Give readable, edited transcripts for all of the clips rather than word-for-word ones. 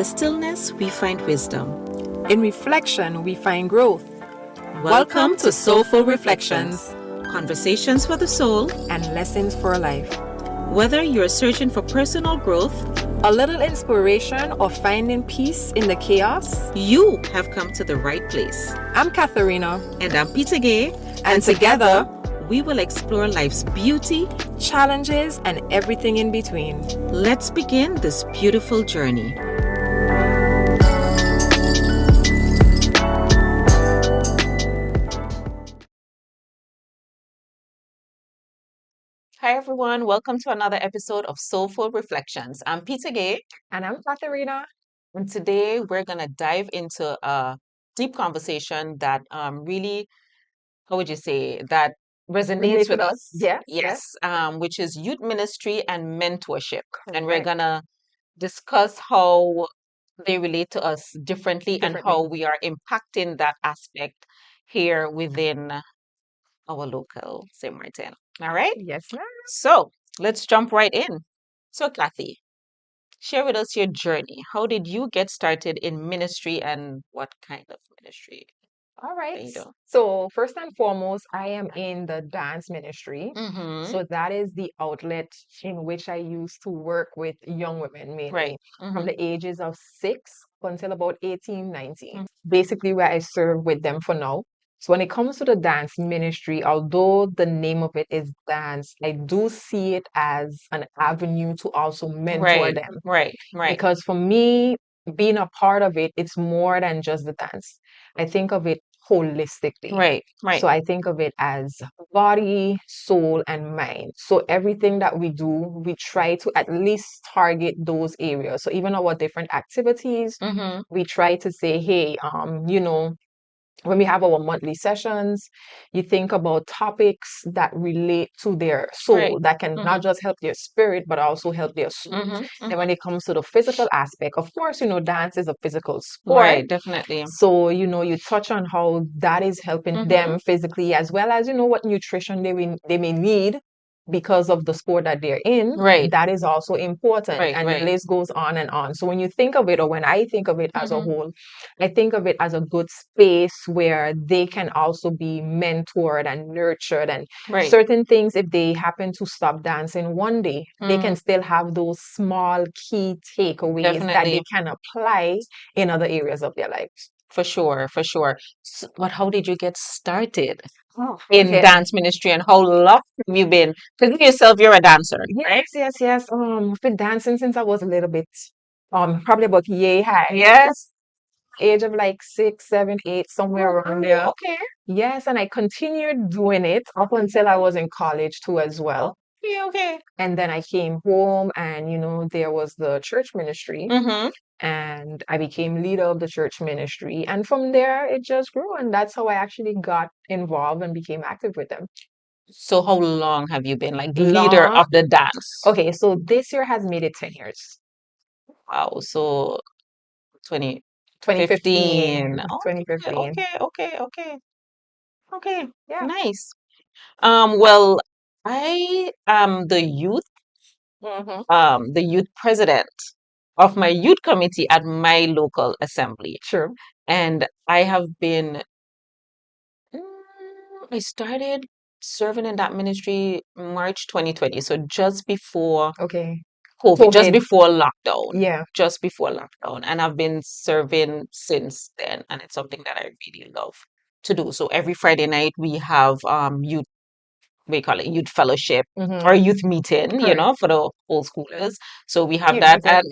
the stillness, we find wisdom. In reflection, we find growth. Welcome to Soulful Reflections, conversations for the soul, and lessons for life. Whether you're searching for personal growth, a little inspiration, or finding peace in the chaos, you have come to the right place. I'm Catherina. And I'm Peta-Gaye. And together, we will explore life's beauty, challenges, and everything in between. Let's begin this beautiful journey. Hi everyone, welcome to another episode of Soulful Reflections. I'm Peta-Gaye. And I'm Catherina. And today we're going to dive into a deep conversation that really, how would you say, that resonates with us. Yes. Which is youth ministry and mentorship. Correct. And we're going to discuss how they relate to us differently and how we are impacting that aspect here within our local St. Martin. All right? Yes, ma'am. So let's jump right in. So, Kathy, share with us your journey. How did you get started in ministry and what kind of ministry? All right. You do? So first and foremost, I am in the dance ministry. Mm-hmm. So that is the outlet in which I used to work with young women mainly. Right. From the ages of 6 until about 18, 19. Basically where I serve with them for now. So when it comes to the dance ministry, although the name of it is dance, I do see it as an avenue to also mentor them. Right. Because for me, being a part of it, it's more than just the dance. I think of it holistically. Right. So I think of it as body, soul, and mind. So everything that we do, we try to at least target those areas. So even our different activities, we try to say, hey, when we have our monthly sessions, you think about topics that relate to their soul, that can not just help their spirit, but also help their soul. And when it comes to the physical aspect, of course, dance is a physical sport. Right, definitely. So, you touch on how that is helping them physically, as well as, what nutrition they may need because of the sport that they're in. Right. That is also important. And the list goes on and on. So when you think of it, or when I think of it as a whole, I think of it as a good space where they can also be mentored and nurtured, and certain things, if they happen to stop dancing one day, they can still have those small key takeaways that they can apply in other areas of their lives. For sure. So, but how did you get started in dance ministry, and how long have you been? Because you yourself, you're a dancer, right? Yes. I've been dancing since I was a little bit, probably about yay high. Yes. Age of like 6, 7, 8, somewhere around there. Okay. Yes, and I continued doing it up until I was in college too as well. Okay. And then I came home, and there was the church ministry, and I became leader of the church ministry. And from there, it just grew, and that's how I actually got involved and became active with them. So how long have you been like leader of the dance? Okay, so this year has made it 10 years. Wow. So 2015. 2015. Okay. Yeah. Nice. Well, I am the youth president of my youth committee at my local assembly. Sure. And I have been, I started serving in that ministry March 2020. So just before COVID, just before lockdown. Yeah. Just before lockdown. And I've been serving since then. And it's something that I really love to do. So every Friday night we have youth, we call it youth fellowship or youth meeting, for the old schoolers. So we have that, and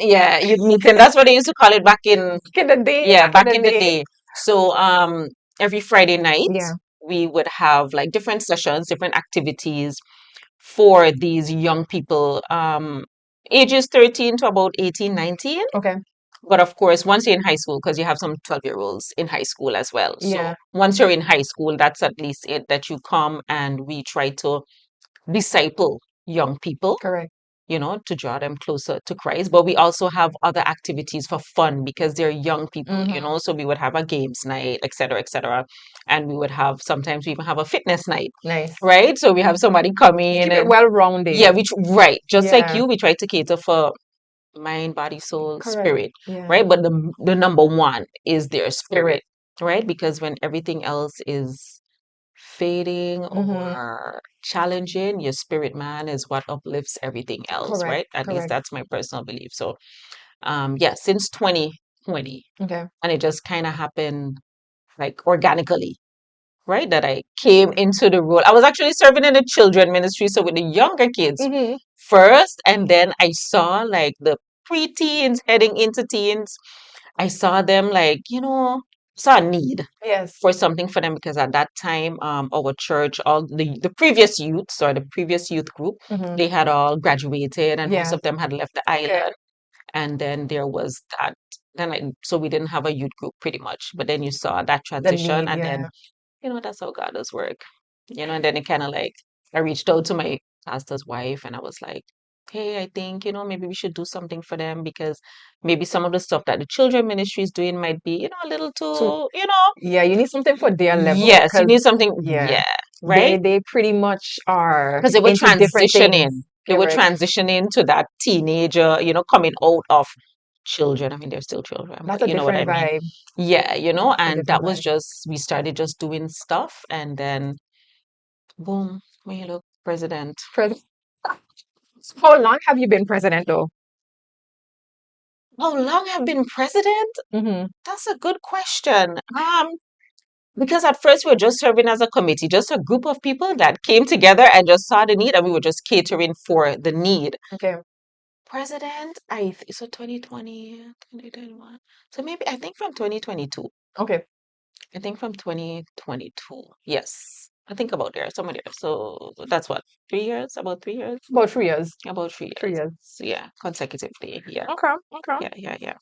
youth meeting. That's what they used to call it back in the day. Yeah, back in the day. So every Friday night we would have like different sessions, different activities for these young people, ages 13 to about 18, 19. Okay. But of course, once you're in high school, because you have some 12-year-olds in high school as well. So once you're in high school, that's at least it, that you come and we try to disciple young people. Correct. To draw them closer to Christ. But we also have other activities for fun because they're young people, so we would have a games night, etc., etc. And we would have, sometimes we even have a fitness night. Nice. Right? So we have somebody coming in. Well-rounded. Yeah, just like you, we try to cater for mind, body, soul, Correct. spirit, Yeah. right? But the number one is their Spirit. spirit, right? Because when everything else is fading Mm-hmm. or challenging, your spirit man is what uplifts everything else, Correct. right? At least Correct. that's my personal belief. So, yeah, since 2020, Okay. and it just kind of happened like organically, right? That I came into the role. I was actually serving in the children ministry, so with the younger kids Mm-hmm. first, and then I saw like the preteens heading into teens. I saw them like, saw a need Yes. for something for them because at that time, our church, all the previous youths or the previous youth group, Mm-hmm. they had all graduated and most Yeah. of them had left the Okay. island. And then there was that, then so we didn't have a youth group pretty much. But then you saw that The transition, need. and then Yeah. that's how God does work. And then it kind of like, I reached out to my pastor's wife and I was like, hey, I think, maybe we should do something for them because maybe some of the stuff that the children ministry is doing might be, a little So too. yeah, you need something for their level Yes, you because need something, yeah, yeah, they right? they pretty much are Because they were into different things. transitioning. They were Correct. transitioning to that teenager, coming out of children. I mean, they're still children, That's but a you know what I different mean? vibe. Yeah, A and different that was vibe. just, we started just doing stuff, and then boom, when you look, president. Pres- How long have you been president though? How long have been president? Mm-hmm. That's a good question. Because at first we were just serving as a committee, just a group of people that came together and just saw the need, and we were just catering for the need. Okay. President, so 2020, 2021. So maybe I think from 2022. Okay. I think from 2022. Yes. I think about there, somewhere there. So that's what, 3 years? About 3 years? About 3 years. About three 3 years. years. So yeah, consecutively. Yeah. Okay. Okay. Yeah, yeah, yeah.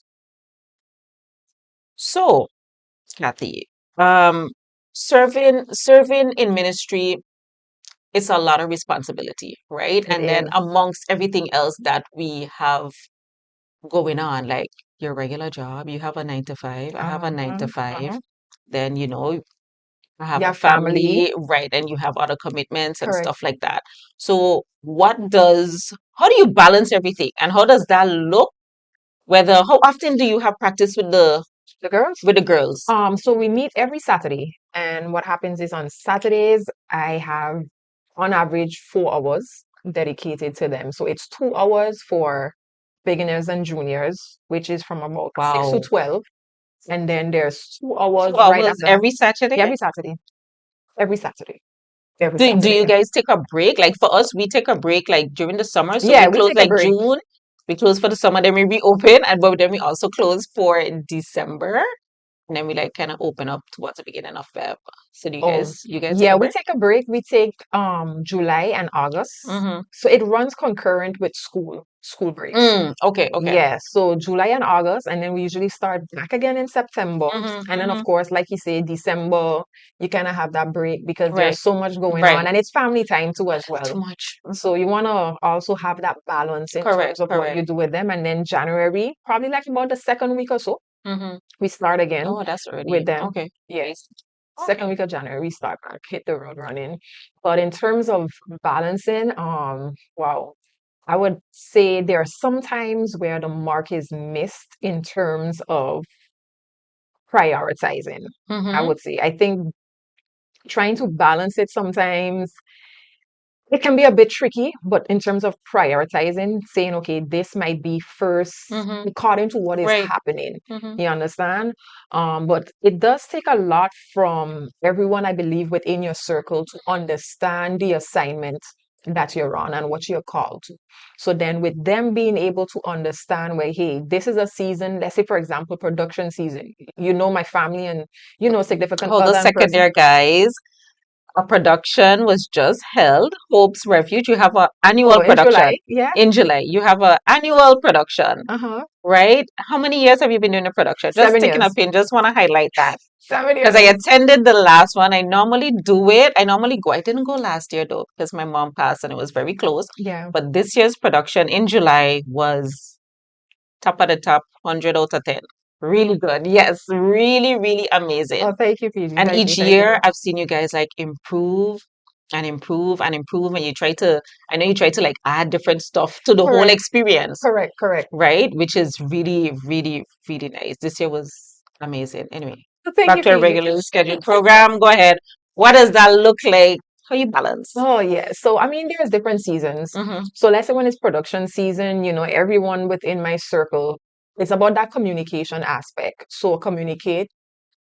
So, Kathy, um, serving in ministry, it's a lot of responsibility, right? It And then is. amongst everything else that we have going on, like your regular job, you have a 9 to 5, I have a nine Uh-huh. to five. Uh-huh. Then, I have a Your family. family, right? And you have other commitments and Correct. stuff like that. So, how do you balance everything? And how does that look? How often do you have practice with the The girls. with the girls? So we meet every Saturday, and what happens is on Saturdays I have on average 4 hours dedicated to them. So it's 2 hours for beginners and juniors, which is from about 6 to Wow. 12. And then there's two Two hours right hours after every Saturday? every Saturday, every Saturday, every Do Saturday. you guys take a break? Like for us, we take a break like during the summer. So Yeah, we we close take a like break. June. We close for the summer, then we reopen, and but then we also close for December. And then we like kind of open up towards the beginning of Feb. So do you Oh, guys you guys take yeah, a we break? take a break. We take July and August. Mm-hmm. So it runs concurrent with school breaks. Okay, okay. Yeah, so July and August, and then we usually start back again in September. Mm-hmm, And then, of mm-hmm. course, like you say, December, you kind of have that break because Right, there's so much going on, right. and it's family time too as Too well. much. So you want to also have that balance in Correct, terms of what correct. you do with them. And then January, probably like about the second week or so, Mm-hmm. we start again Oh, that's with already them. okay. Yes, second Okay. week of January, we start back, hit the road running. But in terms of balancing, wow. I would say there are some times where the mark is missed in terms of prioritizing. I Mm-hmm. would say. I think trying to balance it sometimes it can be a bit tricky, but in terms of prioritizing, saying, okay, this might be first Mm-hmm. according to what is Right. happening. Mm-hmm. You understand? But it does take a lot from everyone, I believe, within your circle to understand the assignment that you're on and what you're called to. So then with them being able to understand where, hey, this is a season, let's say, for example, production season. You know my family and significant Hold a other and second person. there, guys. A production was just held. Hope's Refuge. You have an Oh, annual in production July, yeah. in July. You have an annual production, Uh-huh. right? How many years have you been doing a production? Just 7 years. taking a pin. Just want to highlight that seven because I years. attended the last one. I normally do it. I normally go. I didn't go last year though because my mom passed and it was very close. Yeah. But this year's production in July was top of the top, 100 out of 10. Really good. Yes, really, really amazing. Oh, thank you, PG. And Thank you. each Thank year you. I've seen you guys like improve. and improve, and you try to, I know you try to like add different stuff to the whole Correct. experience, Correct. Correct. right? Which is really, really, really nice. This year was amazing. Anyway, So thank back you, to our PG. regularly scheduled program. Go ahead. What does that look like? How you balance? Oh, yeah. So, I mean, there's different seasons. Mm-hmm. So, let's say when it's production season, everyone within my circle, it's about that communication aspect. So, communicate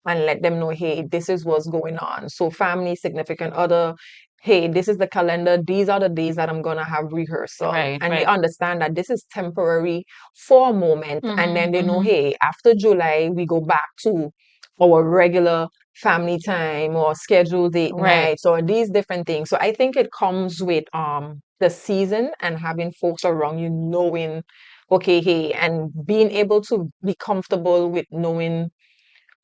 and let them know, hey, this is what's going on. So, family, significant other, hey, this is the calendar. These are the days that I'm going to have rehearsal. Right, And they right. understand that this is temporary for a moment. And Mm-hmm, then they know, mm-hmm. hey, after July, we go back to our regular family time or scheduled date Right, nights or these different things. So I think it comes with the season and having folks around you knowing, okay, hey, and being able to be comfortable with knowing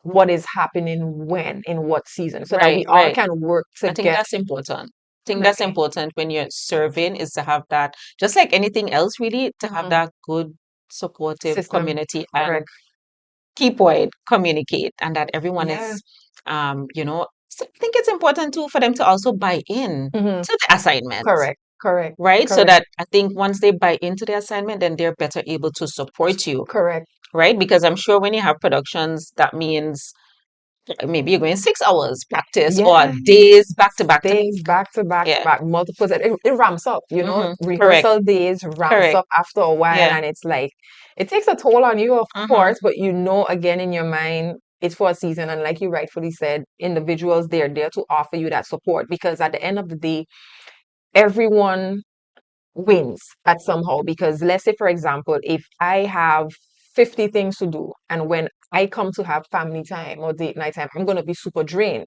what is happening when in what season so that right, we all right. can work I think together. that's important. I think that's Definitely. important when you're serving is to have that, just like anything else, really, to have Mhm. that good supportive System. community and Correct. key point, communicate, and that everyone Yeah. is, I think it's important too for them to also buy in Hmm. to the assignment, Correct. Correct. right? So Correct. that I think once they buy into the assignment, then they're better able to support you, Correct. right? Because I'm sure when you have productions, that means maybe you're going 6 hours practice or Yes. days back to back to back. Days back to back to Yeah. back, multiples. It ramps up, Correct. rehearsal days ramps Correct. up after a while, Yeah. and it's like it takes a toll on you, of Mm-hmm. course, but again in your mind, it's for a season. And like you rightfully said, individuals, they're there to offer you that support because at the end of the day, everyone wins at somehow because let's say for example if I have 50 things to do and when I come to have family time or date night time I'm going to be super drained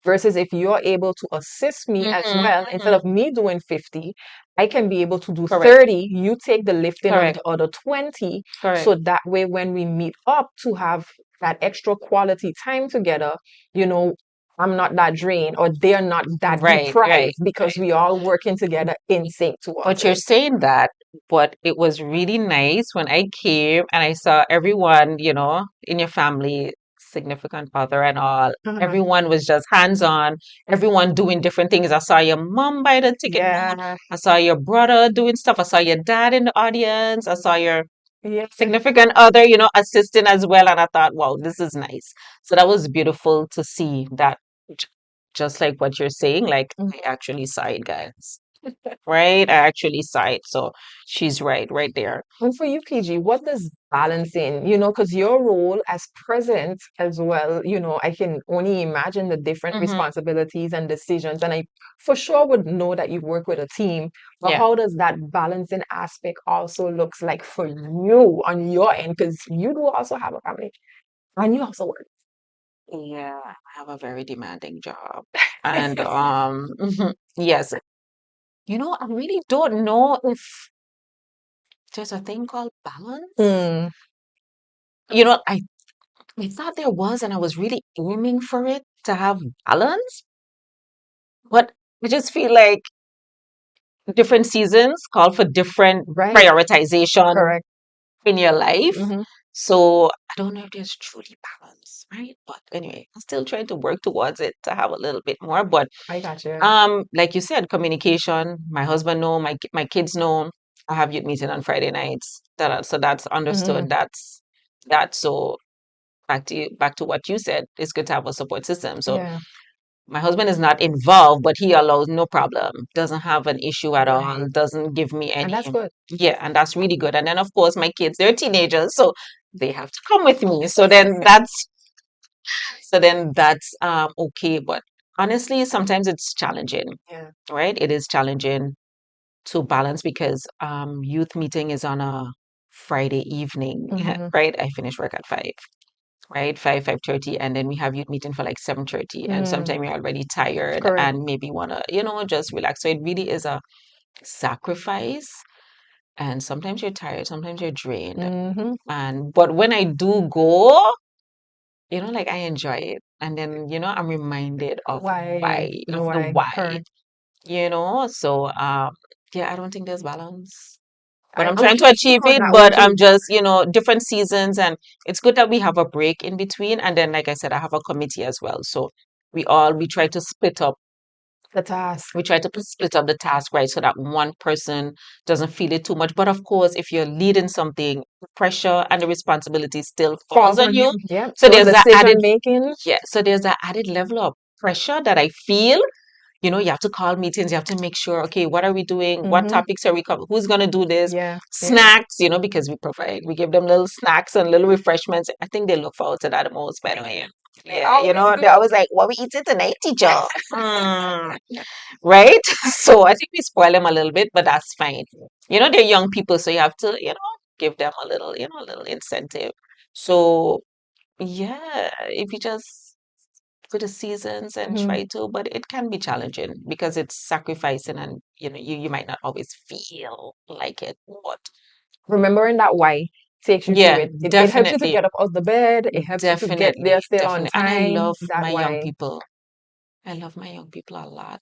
versus if you're able to assist me as Mm-hmm. well instead Mm-hmm. of me doing 50 I can be able to do Correct. 30 you take the lifting on Correct. the other 20 Correct. so that way when we meet up to have that extra quality time together you know I'm not that drained or they're not that Right. Right. deprived because Right. we all working together in sync towards But you're it. saying that, but it was really nice when I came and I saw everyone, in your family, significant other and all. Uh-huh. Everyone was just hands on, everyone doing different things. I saw your mom buy the ticket booth. Yeah, I saw your brother doing stuff. I saw your dad in the audience. I saw your yeah. significant other, assisting as well. And I thought, wow, this is nice. So that was beautiful to see that, j- just like what you're saying, like Mhm. I actually saw it, guys. Right? I actually saw it. So she's right there. And for you, PG, what does balancing, because your role as president as well, I can only imagine the different Hmm. responsibilities and decisions. And I for sure would know that you work with a team, but Yeah. how does that balancing aspect also looks like for you on your end? Because you do also have a family and you also work. Yeah, I have a very demanding job. And yes, I really don't know if there's a thing called balance. Mm, I thought there was, and I was really aiming for it to have balance, but I just feel like different seasons call for different right, prioritization correct. in your life. Hmm. So I don't know if there's truly balance, right? But anyway, I'm still trying to work towards it to have a little bit more. But I got you. like you said, communication. My husband know, my kids know. I have youth meeting on Friday nights. So that's understood. Hmm. That's so back to what you said. It's good to have a support system. So Yeah, my husband is not involved, but he allows no problem. Doesn't have an issue at all. right. Doesn't give me And any. that's good. Yeah, and that's really good. And then of course my kids, they're teenagers, so they have to come with me. So then that's okay. But honestly, sometimes it's challenging, Yeah. right? It is challenging to balance because youth meeting is on a Friday evening, Hmm. right? I finish work at 5, right? 5:30, and then we have youth meeting for like 7:30. And Mm, sometimes you're already tired correct. and maybe wanna, just relax. So it really is a sacrifice. And sometimes you're tired, sometimes you're drained. Hmm. And but when I do go, like I enjoy it. And then, I'm reminded of Why? why, The of the why? why, Correct. So yeah, I don't think there's balance. But I, I'm I'm trying to with you achieve on it, that one but I'm too. just, different seasons, and it's good that we have a break in between. And then, like I said, I have a committee as well. So we try to split up The task. We try to split up the task, right, so that one person doesn't feel it too much. But of course, if you're leading something, the pressure and the responsibility still falls Falls on on you. you. Yeah. So Those there's that decision added, making. yeah, so there's that added level of pressure that I feel. You have to call meetings, you have to make sure, okay, what are we doing? What Mm-hmm. topics are we covering? Who's going to do this? Yeah. Yeah. Snacks, because we give them little snacks and little refreshments. I think they look forward to that the most, by the way. They Yeah, always do. they're always like, what we eating tonight, teacher? Mm, right? So I think we spoil them a little bit, but that's fine. They're young people, so you have to, give them a little incentive. So yeah, if you just for the seasons and Mhm. try to, but it can be challenging because it's sacrificing and you might not always feel like it. But Remembering that why takes you through yeah, it. It helps you to definitely, get up out the bed. It helps you to get there definitely, still on definitely. And I time. love That my young why. people. I love my young people a lot.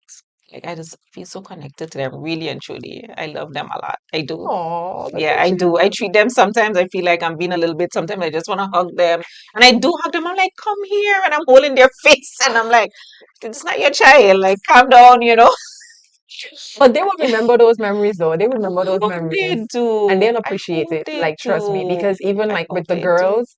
Like I just feel so connected to them, really and truly. I love them a lot. I do. Oh, look Yeah, at I do. I you. treat them sometimes. I feel like I'm being a little bit. Sometimes I just want to hug them. And I do hug them. I'm like, come here. And I'm holding their face. And I'm like, it's not your child. Like, calm down. But they will remember those memories though. They remember I those hope they memories and do. they'll I appreciate hope it. they Like, trust me, do. because even I like hope with the they do. girls,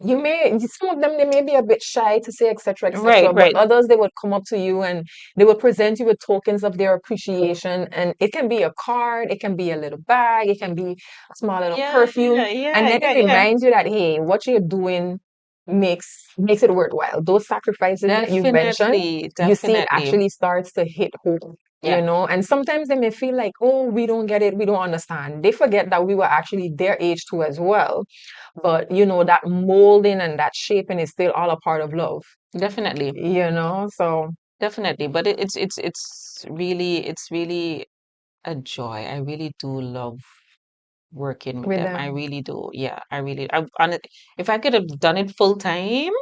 some of them, they may be a bit shy to say, etc., Right, etc., but right. others, they would come up to you and they will present you with tokens of their appreciation. And it can be a card, it can be a little bag, it can be a small little Yeah, perfume. And yeah, then it yeah, yeah. reminds you that, hey, what you're doing makes it worthwhile. Those sacrifices that you've mentioned, Definitely, you see it definitely. actually starts to hit home. Yeah, And sometimes they may feel like, oh, we don't get it, we don't understand. They forget that we were actually their age too as well. But that molding and that shaping is still all a part of love, definitely, so definitely. But it's really a joy. I really do love working with with them. I them. really do. Yeah, I really. If I could have done it full time,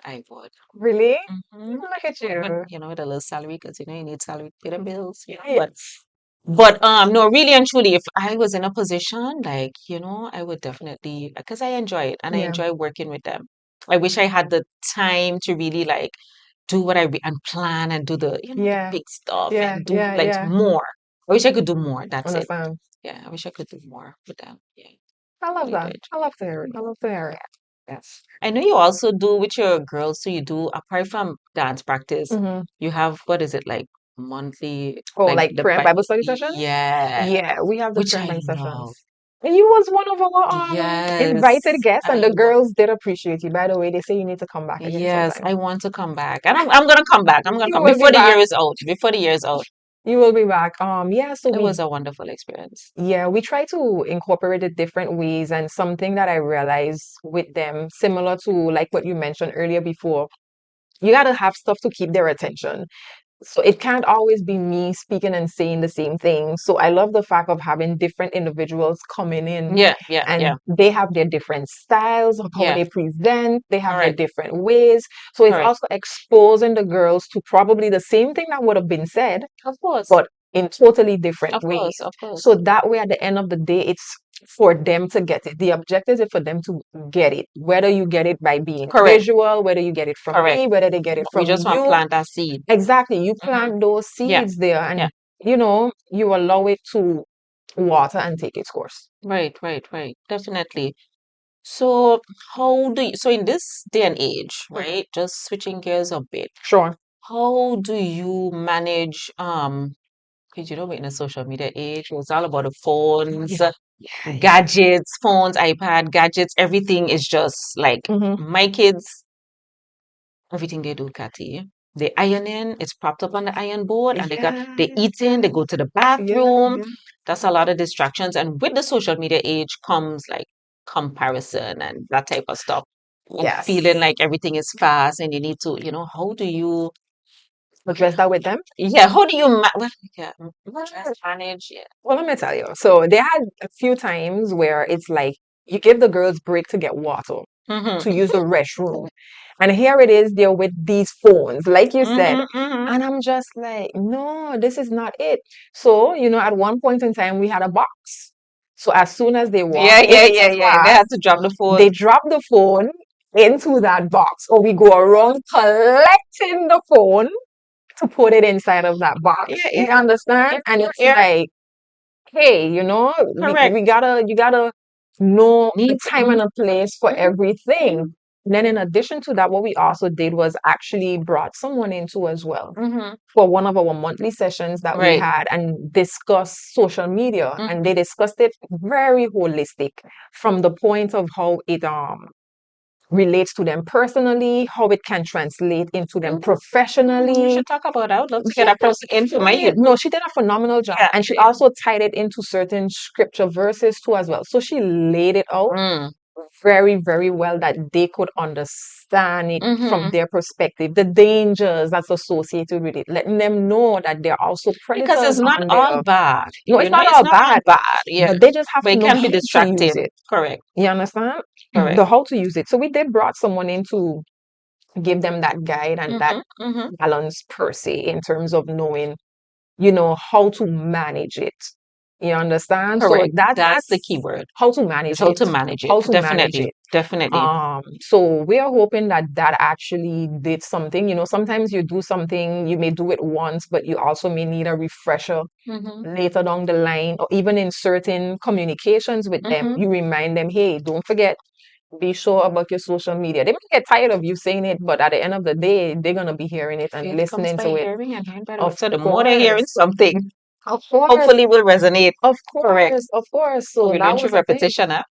I would. Really? Hmm. Look at Even you. with a little salary, because you need salary to pay them bills. But Yes. no, really and truly, if I was in a position like I would definitely because I enjoy it and I Yeah. enjoy working with them. I wish I had the time to really like do and plan and do the Yeah. big stuff Yeah. and do Yeah. like Yeah. more. I wish I could do more. That's it. Understand. Yeah, I wish I could do more with them. Yeah, I love really that. did. I love to hear it. I love to hear it. Yes. I know you also do with your girls, so you do apart from dance practice, Hmm. you have what is it like monthly Oh, like like the prayer and Bible study sessions? yeah, Yeah, we have the which prayer and I Bible love. sessions. And you was one of our invited Yes, guests, and I the love. girls did appreciate you. By the way, they say you need to come back again Yes, sometime. I want to come back. And I'm gonna come back. I'm gonna You come will be before the year back. is out. Before the year is out. You will be back. Yeah, so It was a wonderful experience. we try to incorporate it different ways, and something that I realize with them, similar to like what you mentioned earlier before, you gotta have stuff to keep their attention. So it can't always be me speaking and saying the same thing. So I love the fact of having different individuals coming in Yeah, yeah, yeah, and they have their different styles of how yeah. they present, they have their Correct, different ways. So it's correct. also exposing the girls to probably the same thing that would have been said, Of course, but in totally different of course, ways. of So course. that way, at the end of the day, it's for them to get it. The objective is for them to get it, whether you get it by being Correct, visual, whether you get it from correct. me, whether they get it We from just want to you. plant that seed. Exactly. You Hmm. plant those Yeah, seeds there yeah. and, you allow it to water and take its course. Right, right, right. Definitely. So so in this day and age, Mhm. right? Just switching gears a bit, Sure. how do you manage because we're in a social media age, it's all about the phones, Yeah. Yeah. Yeah. gadgets, phones, iPad, gadgets, everything is just like Hmm. my kids, everything they do, Cathy. They ironing, it's propped up on the iron board, and Yeah. they eating, they go to the Yeah. bathroom. Yeah. That's a lot of distractions. And with the social media age comes like comparison and that type of stuff. And feeling Yes. like everything is fast and you need to, how do you, Address that with them. yeah, how do you, yeah, manage, yeah. Well, let me tell you. So they had a few times where it's like you give the girls break to get water, to Mm-hmm. use the restroom. And here it is, they're with these phones, like you said. Mm-hmm, mm-hmm. And I'm just like, no, this is not it. So, at one point in time, we had a box. So as soon as they walk Yeah, yeah, into yeah, yeah. They class, had to drop the phone. they drop the phone into that box, or we go around collecting the phone to put it inside of that Yeah, box. You yeah, understand? yeah, And it's yeah. like, hey, Correct. you gotta know a Need. time and a place for Mhm. everything. Then in addition to that, what we also did was actually brought someone into as well Mhm. for one of our monthly sessions that we Right. had and discuss social media. And Mhm. they discussed it very holistic from the point of how it relates to them personally, how it can translate into them Mhm. Mhm. We professionally. should talk about that. I would love to get that Yes, person in for my yeah. youth No, group. she did a phenomenal job. Yeah. And she also tied it into certain scripture verses too as well. So she laid it out Mm. very, very well that they could understand it from Mhm. their perspective, the dangers that's associated with it, letting them know that there are also Because predators it's not on all there. bad. No, it's not It's all not all bad, bad. Yeah. but they just have But to it know can be how to use distracting. it. Correct. You understand? Correct. The how to use it. So we did brought someone in to give them that guide and that Mhm. Mhm. balance per se in terms of knowing how to manage it. You understand? So Correct. That's the key that's word. how to Is manage how it. to manage it. How to manage Definitely. it. Definitely. So we are hoping that that actually did something. Sometimes you do something, you may do it once, but you also may need a refresher Mhm. later down the line, or even in certain communications with them, Mhm. you remind them, hey, don't forget, be sure about your social media. They may get tired of you saying it, but at the end of the day, they're gonna be hearing it and Faith comes listening by to it. hearing and hearing by the Of word. So the more they're hearing course. something, Of course. hopefully will resonate. Of Correct. course. Of course. So So we learn that through was the thing. repetition, huh?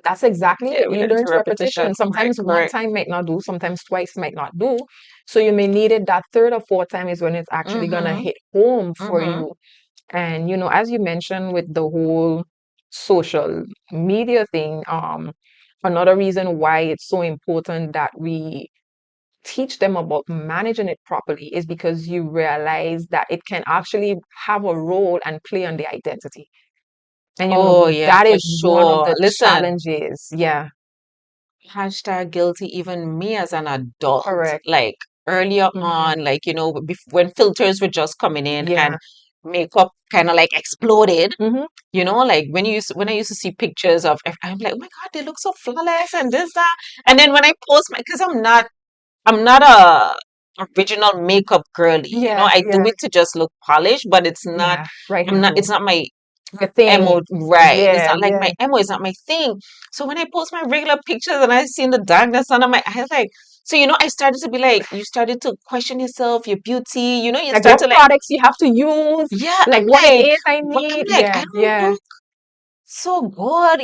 That's exactly Yeah, it. we You learn learn through through repetition. repetition. Correct. Sometimes one Correct. time might not do, sometimes twice might not do. So you may need it that third or fourth time is when it's actually gonna Mhm. hit home for Mhm. you. And as you mentioned with the whole social media thing, another reason why it's so important that we teach them about managing it properly is because you realize that it can actually have a role and play on the identity. And Oh yeah, that for is one of sure. the Listen, challenges. Yeah, hashtag guilty, even me as an adult, correct. like earlier Hmm. on, like, when filters were just coming in and Yeah. makeup kind of like exploded, Hmm. like when I used to see pictures of, I'm like, oh my God, they look so flawless and this, that. And then when I post because I'm not a original makeup girly, Yeah, I do yeah, it to just look polished, but yeah. it's Rightly so. not my The thing. MO, right. It's Yeah, not like yeah. my MO, it's not my thing. So when I post my regular pictures and I see the darkness under my eyes, like, so I started to be like, you started to question yourself, your beauty, you Like start what to like, products you have to use, yeah, like I'm what it like, is I but I'm need. like, Yeah, I don't yeah. look so good,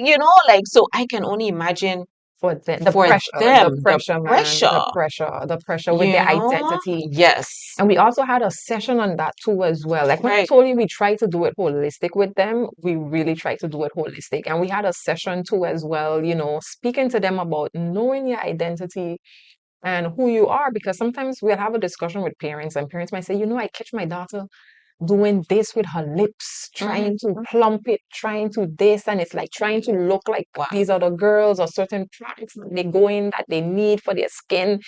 like, so I can only imagine For for the them, the pressure, man, pressure, the pressure with their identity. yes, And we also had a session on that too as well. Like when I right. told you we try to do it holistic with them, we really try to do it holistic. And we had a session too as well, speaking to them about knowing your identity and who you are. Because sometimes we'll have a discussion with parents, and parents might say, I catch my daughter doing this with her lips, Hmm. trying to plump it, trying to this, and it's like trying to look like Wow. these other girls or certain products that they go in that they need for their skin.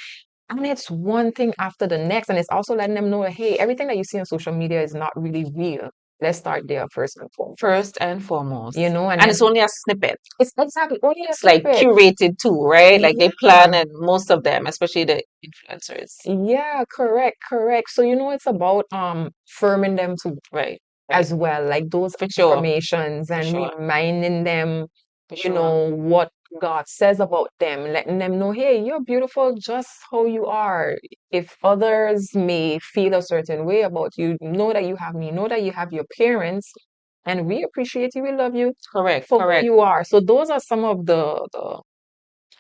And it's one thing after the next. And it's also letting them know, hey, everything that you see on social media is not really real. Let's start there first and foremost. First and foremost. And And it's then only a snippet. it's exactly only a It's like snippet. curated too, right? Like they Yeah. plan, and most of them, especially the influencers. Yeah, correct, correct. So it's about firming them to Right, right. as well, like those For sure. affirmations For and sure. reminding them, For sure. what God says about them, letting them know, hey, you're beautiful just how you are. If others may feel a certain way about you, know that you have me, know that you have your parents, and we appreciate you, we love you Correct, for who correct. you are. So those are some of the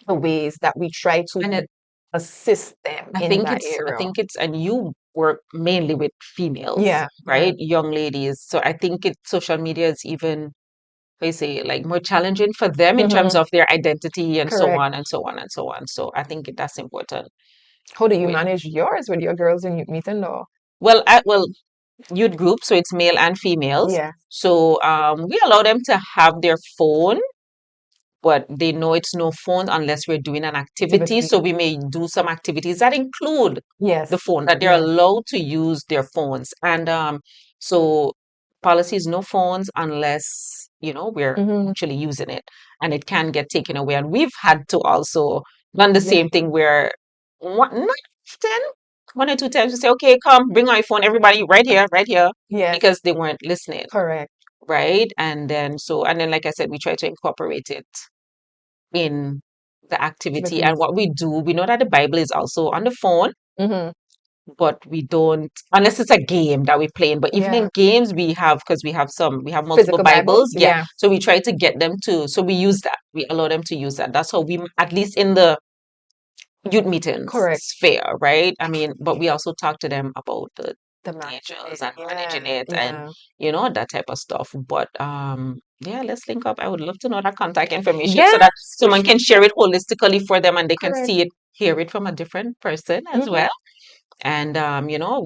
ways that we try to And assist them in that I area. think it's, and you work mainly with females, Yeah, yeah. right? Young ladies. So I think social media is even, I say, like more challenging for them in terms Hmm. of their identity and so Correct. on and so on and so on. So I think that's important. How do you With, manage yours with your girls in meeting though? well, youth group, so it's male and females. Yeah, So we allow them to have their phone, but they know it's no phone unless we're doing an activity. activity. So we may do some activities that include the Yes, phone, that they're yes. allowed to use their phones. And so policy is no phones unless, we're Hmm. actually using it, and it can get taken away. And we've had to also done the Yeah. same thing where, not often, one or two times we say, okay, come, bring my phone, everybody, right here, Yes, because they weren't listening, correct. right? And then, like I said, we try to incorporate it in the activity. And Activities. what we do, we know that the Bible is also on the phone, Mm-hmm. but we don't, unless it's a game that we're playing. But even Yeah. in games, we have, because we have multiple Physical Bibles. Bibles. Yeah. Yeah. So we try to get them to, so we use that. We allow them to use that. That's how we, at least in the youth meetings Correct. sphere, right? I mean, but we also talk to them about the The managing dangers it. and managing Yeah. it and, Yeah. that type of stuff. But yeah, let's link up. I would love to know that contact information so that Yes, for someone sure. can share it holistically for them and they can Correct. see it, hear it from a different person as Mm-hmm. well. And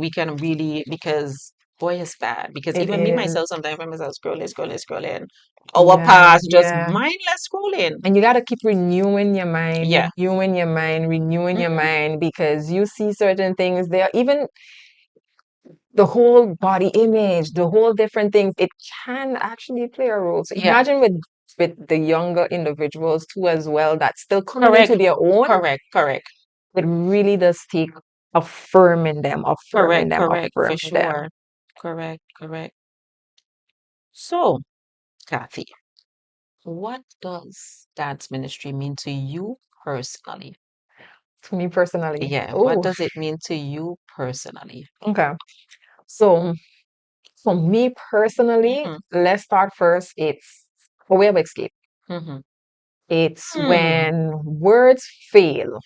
we can really, because boy, it's bad. Because It even me is. myself, sometimes I find myself scrolling. Hour Yeah. pass, just Yeah. mindless scrolling. And you got to keep Yeah. renewing your Hmm. mind because you see certain things there. Even the whole body image, the whole different things, it can actually play a role. So Yeah. imagine with the younger individuals too as well that's still coming into Correct. their own. Correct. It really does take Correct. For affirming them. sure. Correct. So, Kathy, what does dance ministry mean to you personally? To me personally. Yeah, what Oh, does it mean to you personally? okay. So for me personally, Mm-hmm. let's start first. It's a way of escape. Mm-hmm. It's Hmm. when words fail,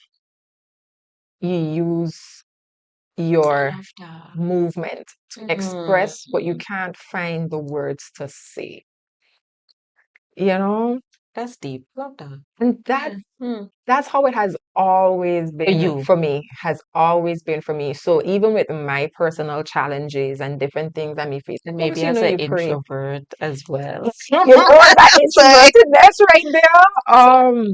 you use I your love that. movement to express what you Mm-hmm. can't find the words to say. You know? That's deep. Love that. And Yeah. Hmm. that's how it has always For been you. for me, has always been for me. So even with my personal challenges and different things I may face, of And course, maybe as an you pray. introvert as well. You know that Say. introvertedness right there.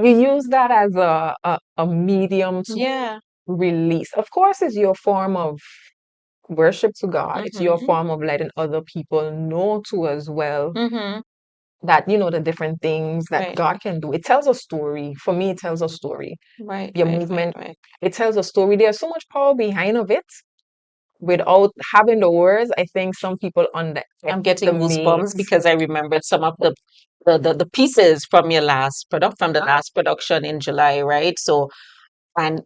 You use that as a medium to Yeah. release. Of course, it's your form of worship to God. It's your Mm-hmm. form of letting other people know too as well Mm-hmm. that the different things that Right. God can do. It tells a story. For me, it tells a story. Right. Your Right. Right. movement, Right. it tells a story. There's so much power behind of it. Without having the words, I think some people I'm getting underestimate. goosebumps because I remembered some of the pieces from your from the last production in July, right? So, and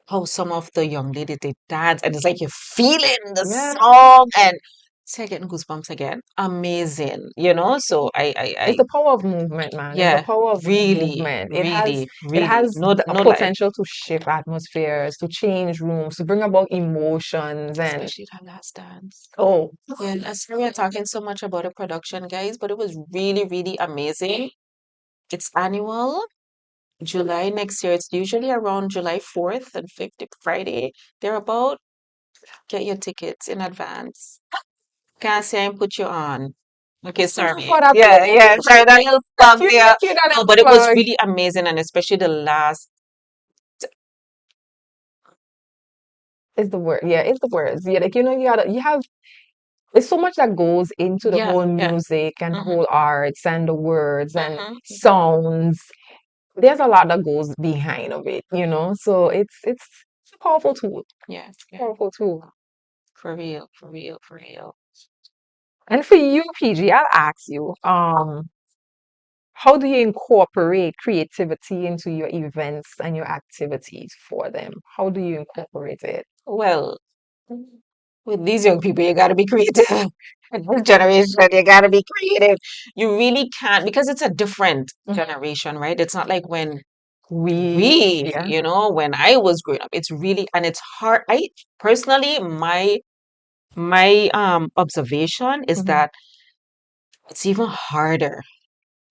how some of the young ladies they dance, and it's like you're feeling the Yeah, song, and it's like getting goosebumps again. Amazing, So it's the power of movement, man. It's the yeah, power of really, movement. It really, has no, a no lie, potential to shift atmospheres, to change rooms, to bring about emotions, and especially that last dance. oh, Yeah, sorry we're talking so much about the production, guys, but it was really, really amazing. It's annual. July next year. It's usually around July 4th and 5th, Friday. They're about get your tickets in advance. Can't say I put you on. Okay, sorry. for that Yeah, sorry, that little plug you there. you that No, little but it was plug really amazing, and especially the last. is the word. Yeah, it's the words. Yeah, like you have. There's so much that goes into the whole Yeah. music and the Mm-hmm, whole arts and the words and mm-hmm. sounds. There's a lot that goes behind of it. So it's a powerful tool. Yeah. Powerful tool. For real. And for you, PG, I'll ask you, how do you incorporate creativity into your events and your activities for them? How do you incorporate it? Well, with these young people, you got to be creative. With this generation, you got to be creative. You really can't because it's a different Mhm. generation, right? It's not like when Yeah. when I was growing up. It's really and it's hard. I personally, my observation is Hmm. that it's even harder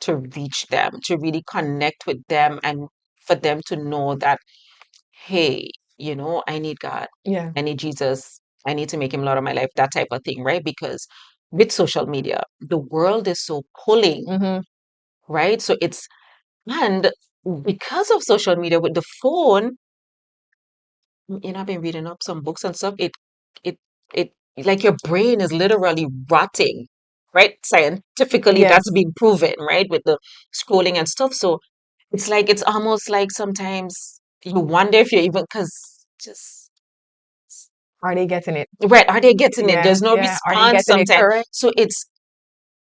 to reach them, to really connect with them, and for them to know that, hey, I need God, Yeah. I need Jesus, I need to make him Lord of my life, that type of thing, right? Because with social media, the world is so pulling, Hmm. right? So and because of social media with the phone, I've been reading up some books and stuff. It, it, like your brain is literally rotting, right? Scientifically, Yes. that's been proven, right? With the scrolling and stuff. So it's almost like sometimes you wonder if you're even, because just Are they getting it? Right, are they getting it? Yeah, There's no yeah. Are they response getting it sometimes. correct? So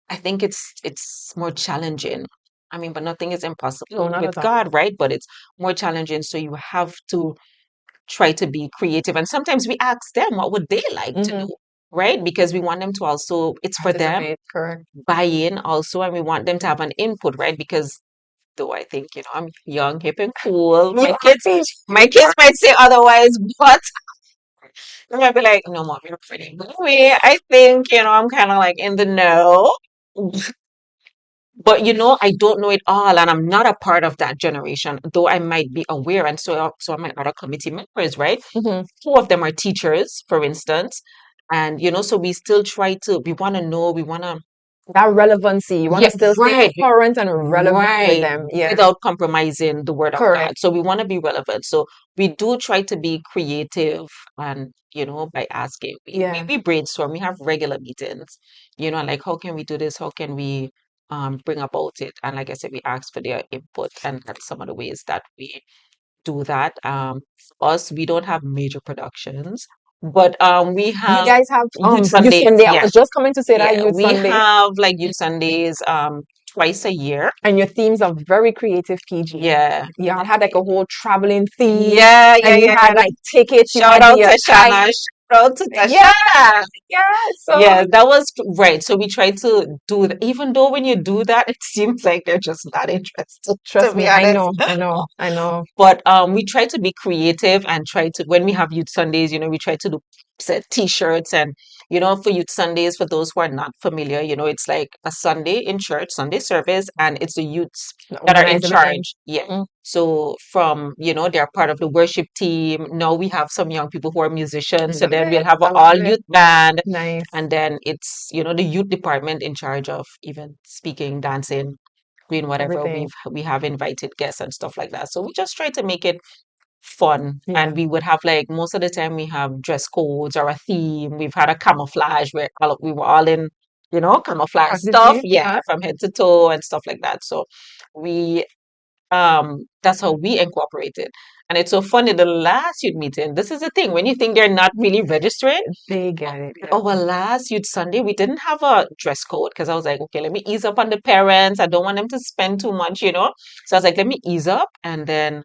I think it's more challenging. I mean, but nothing is No, impossible not with at all. God, right? But it's more challenging. So you have to try to be creative. And sometimes we ask them what would they like to Mm-hmm. do, right? Because we want them to also, it's for them, Participate, correct. buy in also, and we want them to have an input, right? Because though I think, I'm young, hip, and cool. Yeah, My kids might say otherwise, but I'm gonna be like, no, mom, you're pretty. Me, I think, I'm kind of like in the know. But I don't know it all, and I'm not a part of that generation, though I might be aware, and so are my other committee members, right? Mm-hmm. Two of them are teachers, for instance, and so we still we want to know, we want to, That relevancy. You want to yeah, still stay right, current and relevant with right, them. Yeah, without compromising the word of God. correct. So we want to be relevant. So we do try to be creative, and by asking, Yeah. we brainstorm. We have regular meetings, like how can we do this? How can we bring about it? And like I said, we ask for their input, and that's some of the ways that we do that. Us, we don't have major productions, but we You have guys have youth Youth Sundays. Sunday. I Yeah, was just coming to say that yeah, Youth we Sunday. have like youth Sundays twice a year. And your themes are very creative, PG. Yeah. Y'all had like a whole traveling theme, Yeah, yeah, and you yeah, had yeah. like tickets, you Shout had out the to kite. Shana. Shout out to Yeah, Tashana. yeah. So Yeah, that was right. So we try to do that, even though when you do that, it seems like they're just not interested, to trust be me, I honest. know, I know, I know. But we try to be creative and try to, when we have youth Sundays, we try to do set t-shirts, and for youth Sundays, for those who are not familiar, it's like a Sunday in church, Sunday service, and it's the youths that are in Organize everything. charge. Yeah. Mm, So from, they're part of the worship team. Now we have some young people who are musicians. So love then we'll it. have an I love all it. youth band. Nice. And then it's, the youth department in charge of even speaking, dancing, doing whatever. Everything. We have invited guests and stuff like that. So we just try to make it fun. Yeah. And we would have, like, most of the time we have dress codes or a theme. We've had a camouflage where we were all in, camouflage stuff. Practically. Yeah, from head to toe and stuff like that. So we that's how we incorporate it. And it's so funny, the last youth meeting, this is the thing, when you think they're not really registering, They get it. Yeah. our last youth Sunday, we didn't have a dress code because I was like, okay, let me ease up on the parents. I don't want them to spend too much. So I was like, let me ease up. And then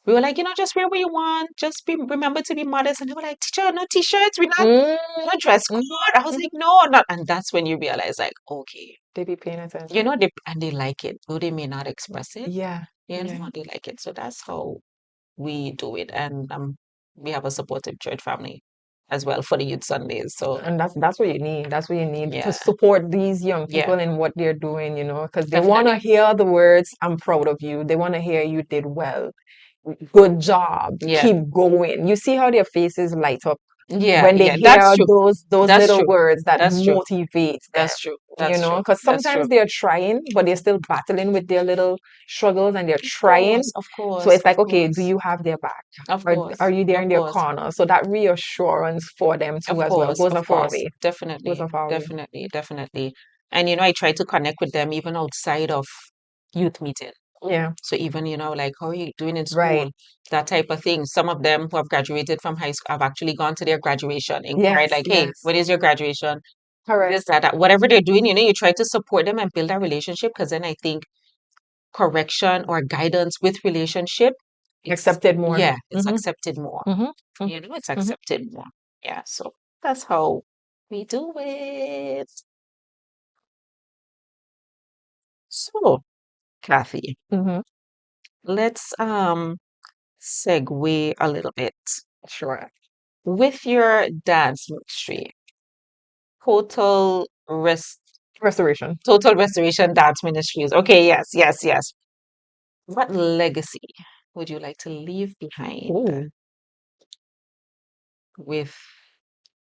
we were like, just wear what you want. Just remember to be modest. And they were like, teacher, no t-shirts. We're not, Mm, no dress code. mm, I was mm. like, no, not. And that's when you realize, like, okay, They be paying attention. they like it, though they may not express it. Yeah. Yeah. They like it. So that's how we do it. And we have a supportive church family as well for the youth Sundays. So And that's what you need. That's what you need to yeah, support these young yeah, people in what they're doing, because they want to definitely. hear the words, I'm proud of you. They want to hear you did well. Good job. Yeah, Keep going. You see how their faces light up yeah, when they yeah. That's hear true. those That's little true. words that That's true. motivates them. That's true. That's true. Because That's sometimes true. they're trying, but they're still battling with their little struggles and they're Of trying. course, of So course, it's of like, okay, do course, you have their back? of Are course, you there of in their course, corner? So that reassurance for them too of as well course, goes of a far course. way. Goes Definitely, a far way. definitely, definitely. And I try to connect with them even outside of youth meeting. Yeah, So even, like, how are you doing in right. school? That type of thing. Some of them who have graduated from high school have actually gone to their graduation, inquired, Yes, like, hey, yes. when is your graduation? Correct. This, that, whatever they're doing, you try to support them and build that relationship, because then I think correction or guidance with relationship, Accepted more. yeah, it's Mm-hmm. accepted more. Mm-hmm. It's Mm-hmm. accepted more. Yeah, so that's how we do it. So, Kathy, Mm-hmm. let's segue a little bit. Sure. With your dance ministry, total rest Restoration. total restoration dance ministries. Okay, yes, yes, yes. What legacy would you like to leave behind Oh, with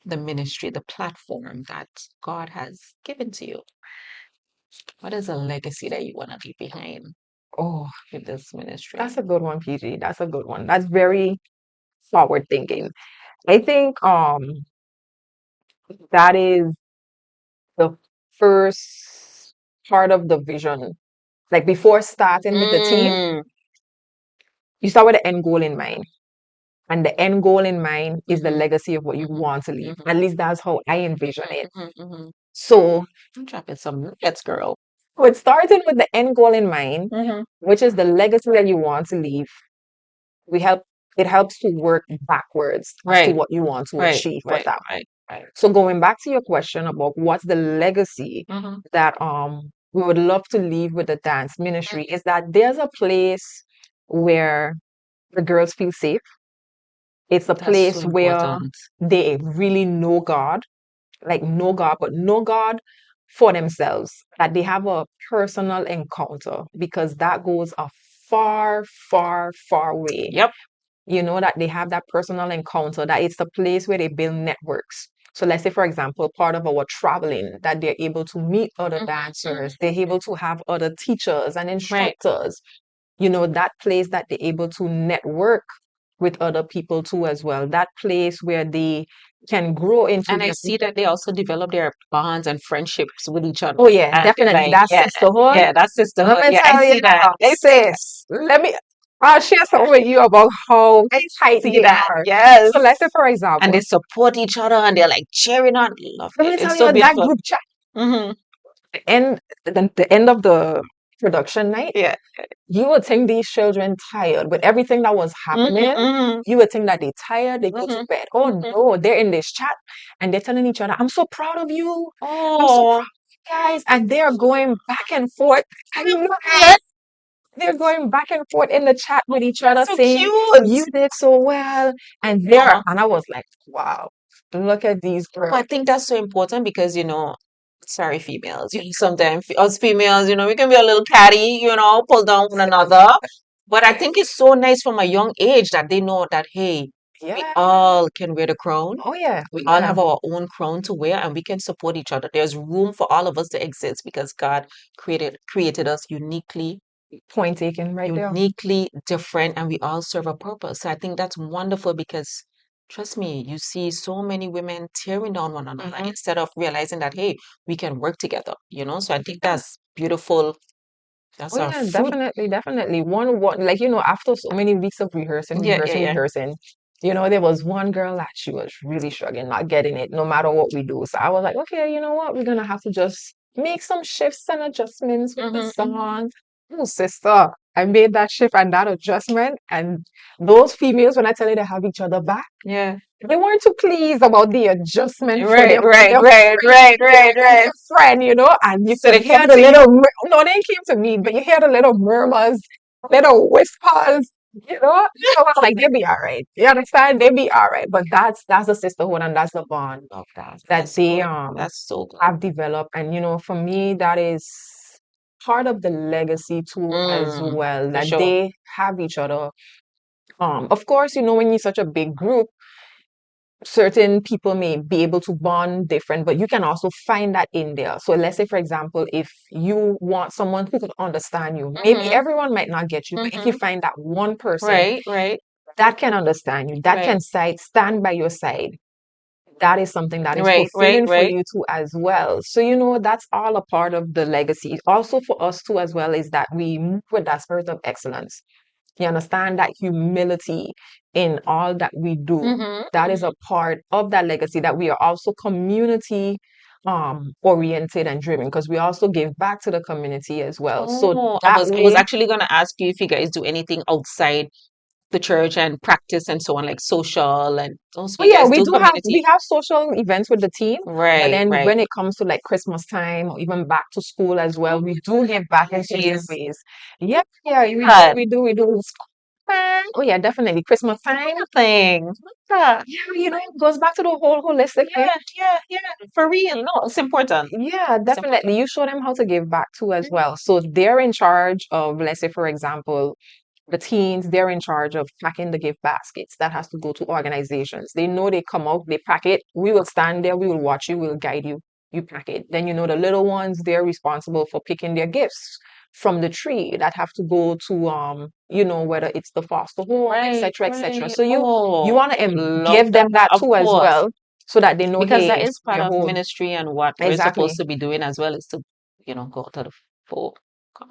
the ministry, the platform that God has given to you? What is a legacy that you want to leave behind oh, with this ministry? that's a good one, PG. That's a good one. That's very forward thinking. I think that is the first part of the vision. Like before starting with the team, Mm, you start with the end goal in mind. and the end goal in mind is the Mm-hmm. legacy of what you Mm-hmm. want to leave. Mm-hmm. At least that's how I envision it. Mm-hmm. Mm-hmm. So, I'm dropping some nuggets, girl. with starting with the end goal in mind, Mm-hmm. which is the legacy that you want to leave, we help it helps to work backwards as to Right, what you want to right, achieve with right, that. right, right. So going back to your question about what's the legacy Mm-hmm. that we would love to leave with the dance ministry is that there's a place where the girls feel safe. It's a That's so place where important. they really know God, like know God, but know God for themselves, that they have a personal encounter because that goes a far, far, far way. Yep. You know, that they have that personal encounter, that it's a place where they build networks. So let's say, for example, part of our traveling, that they're able to meet other dancers, they're able to have other teachers and Right. instructors, that place that they're able to network with other people too as well. That place where they can grow into And I their see that they also develop their bonds and friendships with each other. oh yeah, And definitely. like, That's yeah, sisterhood. yeah, that's Let sisterhood. me Yeah, I tell you see that. now. They say, let me I'll share something with you about how I tight see they that. are. Yes. So let's say, for And example, they support each other and they're like cheering on. Love let it. me It's tell so you that beautiful. group chat, Mm-hmm. end the end of the production night, Yeah. you would think these children tired with everything that was happening. Mm-hmm. You would think that they're tired, they go to Mm-hmm. bed. Oh Mm-hmm. no, they're in this chat and they're telling each other, I'm so proud of you. I'm so proud Oh, of you guys. And they're going back and forth. I love yes, it. They're going back and forth in the chat with each other so saying, cute. you did so well. Uh-huh. And I was like, wow, look at these But I girls. think that's so important because, sorry, females, sometimes us females, we can be a little catty, pull down one another. But I think it's so nice from a young age that they know that, hey, we Yeah. all can wear the crown. Oh yeah. We all Yeah. have our own crown to wear and we can support each other. There's room for all of us to exist because God created us Point taken right there. uniquely different, and we all serve a purpose. So I think that's wonderful because trust me, you see so many women tearing down one another Mhm. instead of realizing that, hey, we can work together. So I think that's beautiful. That's Oh a yeah, fruit. definitely, definitely. One like after so many weeks of rehearsing, Yeah, yeah, rehearsing, yeah. rehearsing, there was one girl that she was really struggling, not getting it, no matter what we do. So I was like, okay, you know what? We're gonna have to just make some shifts and adjustments with the Mm-hmm. song. Oh, sister, I made that shift and that adjustment, and those females, when I tell you they have each other back, Yeah. they weren't too pleased about the adjustment for Right, right, right, right, right, right. their friend, and you So could they hear come the to you. little, no, they came to me, but you hear the little murmurs, little whispers, So I was like, they'll be all right. You understand? They'll be all right. But that's the sisterhood and that's the bond Love that. that That's they good. That's so good. have developed. And for me, that is part of the legacy too as well, For that sure. they have each other. Of course, when you're such a big group, certain people may be able to bond different, but you can also find that in there. So let's say, for example, if you want someone who could understand you, maybe Mm-hmm. everyone might not get you, but if you Mm-hmm. find that one person Right, right, that can understand you, that right, can stand by your side, that is something that is right, right, fulfilling for right. you too as well. So that's all a part of the legacy. Also for us too as well is that we move with that spirit of excellence. You understand that humility in all that we do. Mm-hmm. That is a part of that legacy, that we are also community oriented and driven because we also give back to the community as well. So Oh, I that was I was way, actually gonna ask you if you guys do anything outside the church and practice and so on, like social and also oh you yeah, guys do we community. have social events with the team, but Right, then right. when it comes to like Christmas time or even back to school as well, we do give back in certain Jeez. ways. Yeah, yeah, That we do. Oh yeah, definitely Christmas time. thing. Yeah, Yeah, it goes back to the whole holistic thing. yeah. For real. No, it's important. Yeah, It's important. definitely. You show them how to give back too as well. So they're in charge of, let's say, for example, the teens, they're in charge of packing the gift baskets that has to go to organizations. They know they come out, they pack it. We will stand there, we will watch you, we'll guide you. You pack it. Then the little ones, they're responsible for picking their gifts from the tree that have to go to whether it's the foster home, Right, etc., etc. right. So you Oh, want to love give that. them that Of too as course. well, so that they know, Because that hey, is part they're of home. ministry and what we're supposed Exactly. to be doing as well is to, go to the four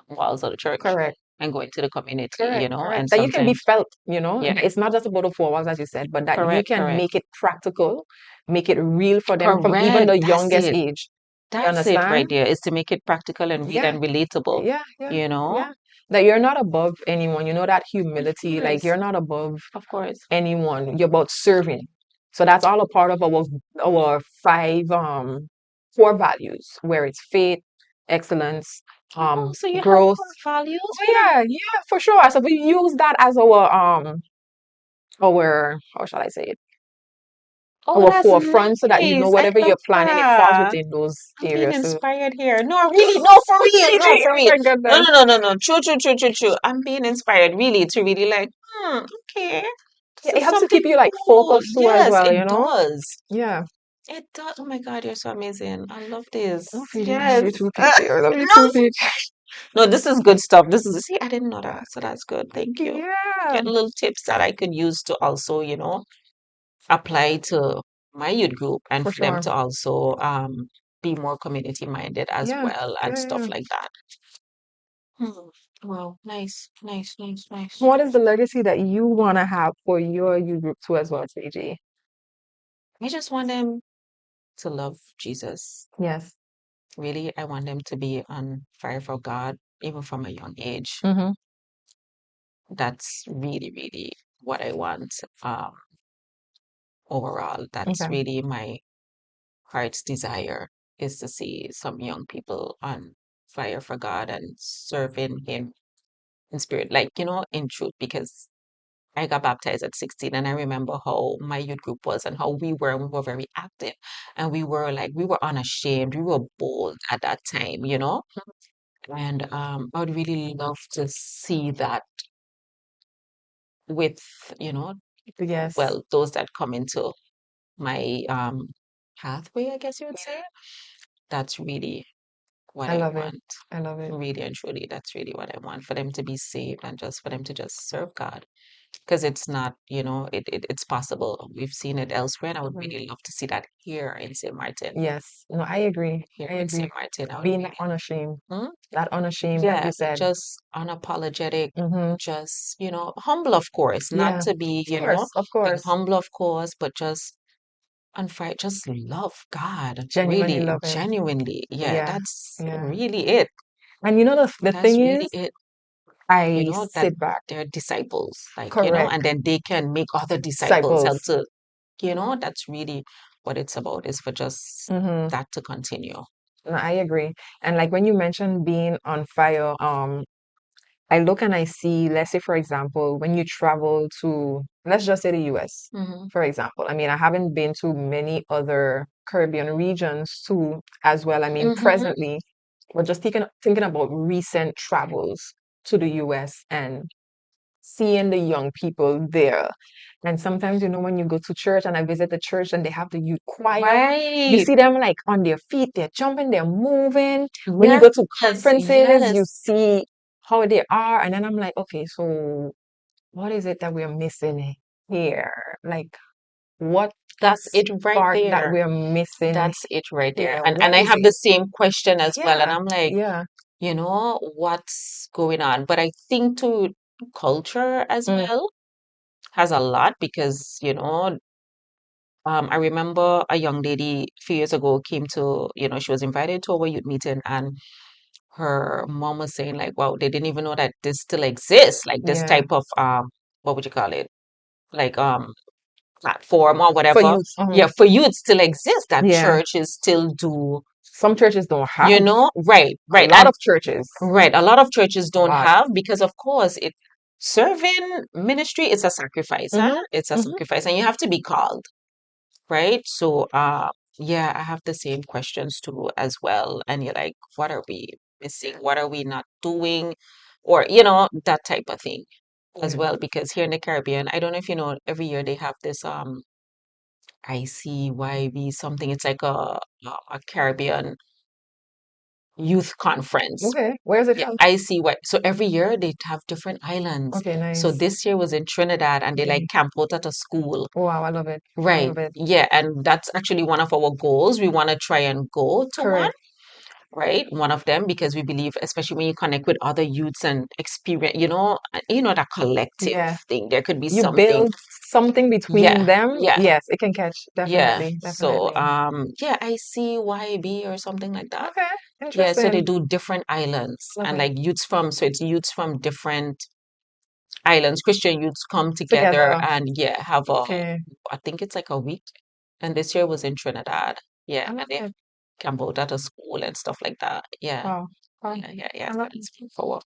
walls of the church. Correct. and go into the community, Correct, correct. and That you can be sometimes, felt, you know, yeah, it's not just about the 4 hours, as you said, but that you correct, can correct, make it practical, make it real for them from even correct. the That's youngest it. age. You That's it right understand? there, is to make it practical and real Yeah, and relatable, yeah, yeah, you know? yeah. That you're not above anyone. You know that Of humility, like course, you're not above of course. anyone. You're about serving. So that's all a part of our 5 core values, where it's faith, excellence, Oh, so you have growth. core values Oh for that? yeah, yeah, for sure. So we use that as our how shall I say it? Oh, Our that's forefront, so that nice. I whatever love you're planning, it falls that. within those I'm being areas. So inspired here. No, really, no, for real, no, Gigi, for oh real. my No, goodness. no, no, no, no. True, true, true, true, true. I'm being inspired really to really like, okay, Yeah, this it is helps to something keep you like cool. focused too as Yes, well, it you know? does. Yeah. It does. Oh my God, you're so amazing. I love Oh, this. Fiji, I love Yes. you too, Fiji. I love you No, too, Fiji. no, this is good stuff. This is, see, I didn't know that. So that's good. Thank you. Yeah, Get little tips that I could use to also, apply to my youth group and for for them sure. to also be more community minded as Yeah, well and yeah, stuff yeah. like that. Hmm. Wow, nice, nice, nice, nice. What is the legacy that you want to have for your youth group too as well, Fiji? I just want them to love Jesus. Yes. Really, I want them to be on fire for God, even from a young age. Mm-hmm. That's really, really what I want. Overall, that's Okay. really my heart's desire, is to see some young people on fire for God and serving Him in spirit, like, in truth, because I got baptized at 16 and I remember how my youth group was and how we were very active and we were unashamed, we were bold at that time, and I would really love to see that with, you know, Yes. well, those that come into my pathway, I guess you would say. That's really what I I love it. want. I love it. Really and truly, that's really what I want, for them to be saved and just for them to just serve God. Because it's not, it's possible. We've seen it elsewhere, and I would Mhm. really love to see that here in St. Martin. Yes. No, I agree. Here I in St. agree. Martin, I would Being really, unashamed. hmm? That unashamed, as Yeah, you said. just unapologetic, Mm-hmm. just, humble, of course, not Yeah. to be, Of course. Of being course. humble, of course, but just on fire, just love God, Genuinely really, love him. genuinely. Yeah, Yeah. that's Yeah. really it. And you know the That's thing really is, it. I That sit back. they're disciples, like, and Correct. then they can make other disciples, help Disciples. to, that's really what it's about, is for just Mm-hmm. that to continue. No, I agree. And like when you mentioned being on fire, I look and I see, let's say, for example, when you travel to, let's just say the US, Hmm. for example. I mean, I haven't been to many other Caribbean regions too, as well. I mean, Hmm. presently, but just thinking about recent travels to the US and seeing the young people there. And sometimes, when you go to church and I visit the church and they have the youth choir, you Right. see them like on their feet, they're jumping, they're moving. When you Yes, go to conferences, you yes. see how they are. And then I'm like, okay, so what is it that we're missing here? Like, what That's it right spark that there. we're missing That's it right there. here? And What I is have it? the same question as well. And Yeah, I'm like, yeah. what's going on? But I think to culture as Mm, well has a lot, because, I remember a young lady a few years ago came to, she was invited to our youth meeting, and her mom was saying like, wow, they didn't even know that this still exists, like this yeah. type of what would you call it? Like platform or For whatever. youth. Yeah, for youth still exists, that Yeah. churches still do, Some churches don't have. right, A right. lot And of churches. right, a lot of churches A don't lot. have, because of course it serving ministry is a sacrifice, huh? Mm-hmm. It's a Mm-hmm. sacrifice, and you have to be called. Right? So, yeah, I have the same questions too as well. And you're like, what are we missing? What are we not doing? Or, that type of thing as Yeah. well. Because here in the Caribbean, I don't know if you know, every year they have this ICYB something. It's like a Caribbean youth conference. Okay. Where is it Yeah, held? ICY. So every year they have different islands. Okay, So nice. this year was in Trinidad, and they like Okay. camp out at a school. Oh, wow, I love it. I Right. love it. Yeah. And that's actually one of our goals. We want to try and go to one. Correct. right? One of them, because we believe, especially when you connect with other youths and experience, that collective Yeah. thing. There could be You something. build something between Yeah, them. yeah, Yes, it can catch. yeah. Definitely, So, definitely. yeah, I see YB or something like that. Okay, Yeah, so they interesting. do different islands Love and it. like so it's youths from different islands, Christian youths come together Together. and yeah, Okay. I think it's like a week. And this year was in Trinidad. Yeah, I and love they it. camp out at a school and stuff like that. Yeah, Wow. Wow. yeah, yeah, yeah. I So love it. it's for what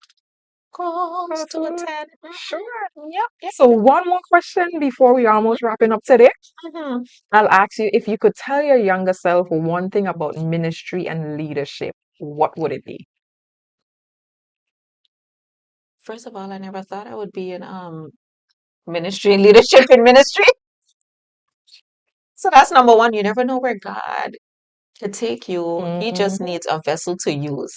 comes to Absolutely. attend. Sure. Yep, yep. So one more question before we almost wrapping up today. Mhm. I'll ask you if you could tell your younger self one thing about ministry and leadership, what would it be? First of all, I never thought I would be in ministry, leadership in ministry. So that's number one. You never know where God could take you. He just Hmm. needs a vessel to use.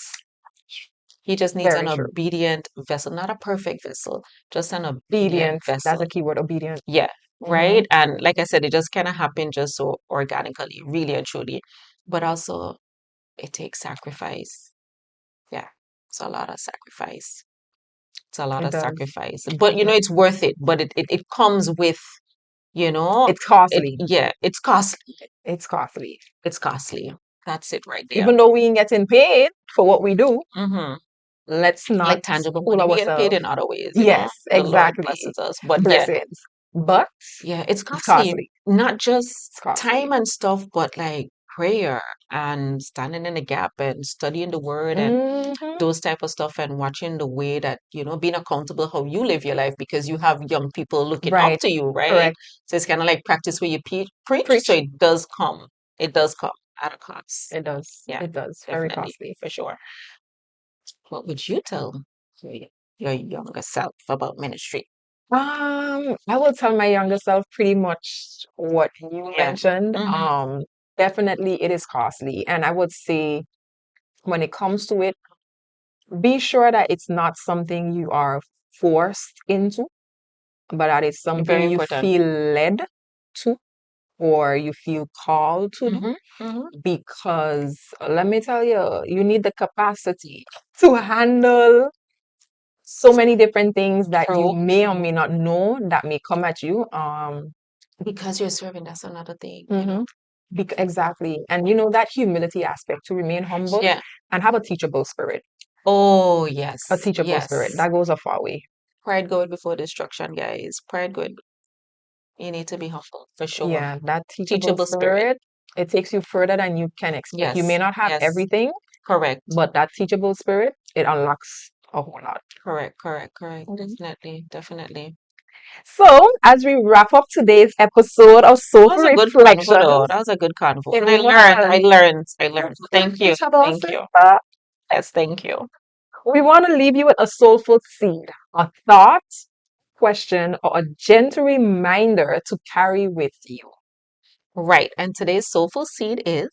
He just needs an Very true. obedient vessel, not a perfect vessel, just an obedient Obedient. That's a vessel. keyword, obedient. Yeah, Hmm. right. And like I said, it just kind of happened just so organically, really and truly. But also, it takes sacrifice. Yeah, it's a lot of sacrifice. It's a lot It of does. sacrifice. But it's worth it. But it comes with, you know, It's costly. yeah, it's costly. It's costly. It's costly. That's it right there. Even though we ain't getting paid for what we do, Hmm. let's not Like tangible fool money. We get paid ourselves. in other ways, Yes, the Lord exactly. blesses us. But yeah, Blessings. But yeah, it's it's costly. costly. Not just It's costly. time and stuff, but like prayer and standing in the gap and studying the word and Hmm. those type of stuff and watching the way that, being accountable how you live your life because you have young people looking up Right. to you, right? Correct. So it's kind of like practice where you preach. So Preach. it does come. It does come at a cost. It does. Yeah, It does. Very definitely, costly. for sure. What would you tell your younger self about ministry? I will tell my younger self pretty much what you Yeah. mentioned. Hmm. Definitely it is costly. And I would say when it comes to it, be sure that it's not something you are forced into, but that it's something Very you important. feel led to or you feel called to do. Hmm. Hmm. Because let me tell you, you need the capacity to handle so many different things that you True. may or may not know that may come at you. Because you're serving, that's another thing. Mhm. Exactly. And you know that humility aspect to remain humble Yeah. and have a teachable spirit. Oh, A yes. teachable spirit Yes. that goes a far way. Pride going before destruction, guys. Pride going. You need to be humble for sure. Yeah, that teachable Teachable spirit. spirit, it takes you further than you can expect. You may Yes. not have Yes. everything, Correct. but that teachable spirit, it unlocks a whole lot. Correct. Correct. Correct. Mhm. Definitely. Definitely. So, as we wrap up today's episode of That Soulful was a good convo, though. Reflections, That was a good convo. it And I was learned. I learned. I learned. Thank you. teachable, Thank you. sister. Yes. Thank you. We want to leave you with a soulful seed, a thought, question, or a gentle reminder to carry with you. Right. And today's soulful seed is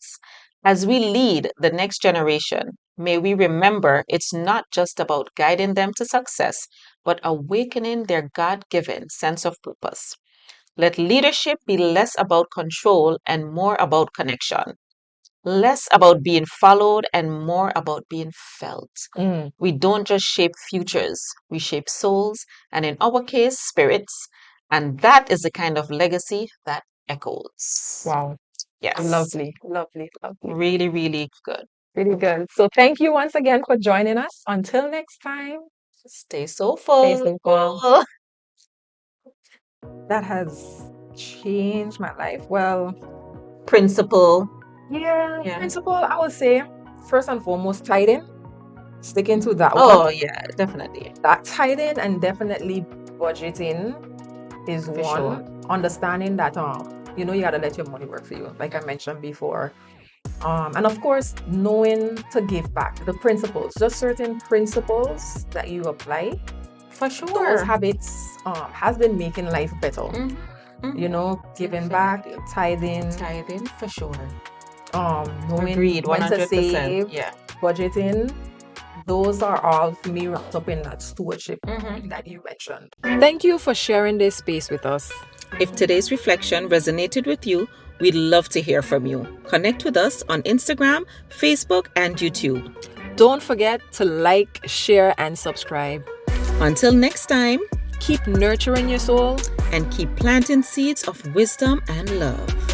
as we lead the next generation, may we remember it's not just about guiding them to success, but awakening their God given sense of purpose. Let leadership be less about control and more about connection, less about being followed and more about being felt. Mm, We don't just shape futures, we shape souls, and in our case, spirits. And that is the kind of legacy that echoes. wow. Yes, Lovely, lovely, lovely. really, really good. Really good. So thank you once again for joining us. Until next time, Stay stay soulful. soulful. That has changed my life. Well, Principle. yeah, Yeah. principle, I would say first and foremost, tithing, sticking to that one. Oh, yeah, definitely. That tithing and definitely budgeting is For sure. one. Understanding that you gotta let your money work for you, like I mentioned before. And of course, knowing to give back. The principles, just certain principles that you apply. For Those sure. habits has been making life better. Mhm, mhm. Giving back, Definitely. tithing, Tithing, for sure. knowing Agreed, when to 100%. save, Yeah. budgeting. Those are all for me wrapped up in that stewardship Mhm. that you mentioned. Thank you for sharing this space with us. If today's reflection resonated with you, We'd love to hear from you. Connect with us on Instagram, Facebook, and YouTube. Don't forget to like, share, and subscribe. Until next time, Keep nurturing your soul and keep planting seeds of wisdom and love.